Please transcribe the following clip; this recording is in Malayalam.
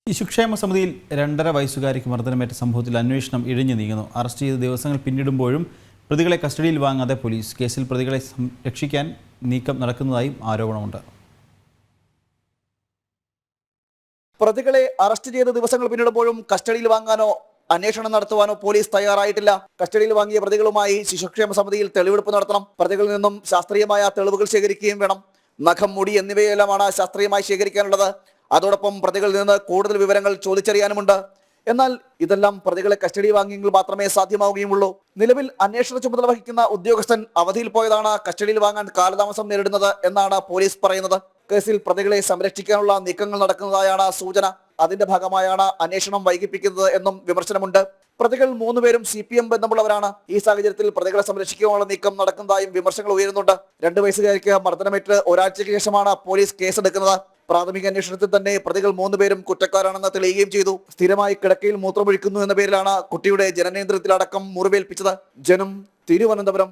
ശിശുക്ഷേമ സമിതിയിൽ 2.5 വയസ്സുകാരിക്ക് മർദ്ദനമേറ്റ സംഭവത്തിൽ അന്വേഷണം ഇഴഞ്ഞു നീങ്ങുന്നു. അറസ്റ്റ് ചെയ്ത് ദിവസങ്ങൾ പിന്നിടുമ്പോഴും പ്രതികളെ കസ്റ്റഡിയിൽ വാങ്ങാതെ പോലീസ്. കേസിൽ പ്രതികളെ രക്ഷിക്കാൻ നീക്കം നടക്കുന്നതായും ആരോപണമുണ്ട്. പ്രതികളെ അറസ്റ്റ് ചെയ്ത ദിവസങ്ങൾ പിന്നിടുമ്പോഴും കസ്റ്റഡിയിൽ വാങ്ങാനോ അന്വേഷണം നടത്തുവാനോ പോലീസ് തയ്യാറായിട്ടില്ല. കസ്റ്റഡിയിൽ വാങ്ങിയ പ്രതികളുമായി ശിശുക്ഷേമ സമിതിയിൽ തെളിവെടുപ്പ് നടത്തണം. പ്രതികളിൽ നിന്നും ശാസ്ത്രീയമായ തെളിവുകൾ ശേഖരിക്കുകയും വേണം. നഖം, മുടി എന്നിവയെല്ലാമാണ് ശാസ്ത്രീയമായി ശേഖരിക്കാനുള്ളത്. അതോടൊപ്പം പ്രതികളിൽ നിന്ന് കൂടുതൽ വിവരങ്ങൾ ചോദിച്ചറിയാനുമുണ്ട്. എന്നാൽ ഇതെല്ലാം പ്രതികളെ കസ്റ്റഡി വാങ്ങിയെങ്കിൽ മാത്രമേ സാധ്യമാവുകയുള്ളൂ. നിലവിൽ അന്വേഷണ ചുമതല വഹിക്കുന്ന ഉദ്യോഗസ്ഥൻ അവധിയിൽ പോയതാണ് കസ്റ്റഡിയിൽ വാങ്ങാൻ കാലതാമസം നേരിടുന്നത് എന്നാണ് പോലീസ് പറയുന്നത്. കേസിൽ പ്രതികളെ സംരക്ഷിക്കാനുള്ള നീക്കങ്ങൾ നടക്കുന്നതായാണ് സൂചന. അതിന്റെ ഭാഗമായാണ് അന്വേഷണം വൈകിപ്പിക്കുന്നത് എന്നും വിമർശനമുണ്ട്. പ്രതികൾ 3 പേരും CPM ബന്ധമുള്ളവരാണ്. ഈ സാഹചര്യത്തിൽ പ്രതികളെ സംരക്ഷിക്കാനുള്ള നീക്കം നടക്കുന്നതായും വിമർശനങ്ങൾ ഉയരുന്നുണ്ട്. 2 വയസ്സുകാരിക്ക് മർദ്ദനമേറ്റ് ഒരാഴ്ചയ്ക്ക് ശേഷമാണ് പോലീസ് കേസെടുക്കുന്നത്. പ്രാഥമിക അന്വേഷണത്തിൽ തന്നെ പ്രതികൾ 3 പേരും കുറ്റക്കാരാണെന്ന് തെളിയുകയും ചെയ്തു. സ്ഥിരമായി കിടക്കയിൽ മൂത്രമൊഴിക്കുന്നു എന്ന പേരിലാണ് കുട്ടിയുടെ ജനനേന്ദ്രിയത്തിലടക്കം മുറിവേൽപ്പിച്ചത്. ജനം, തിരുവനന്തപുരം.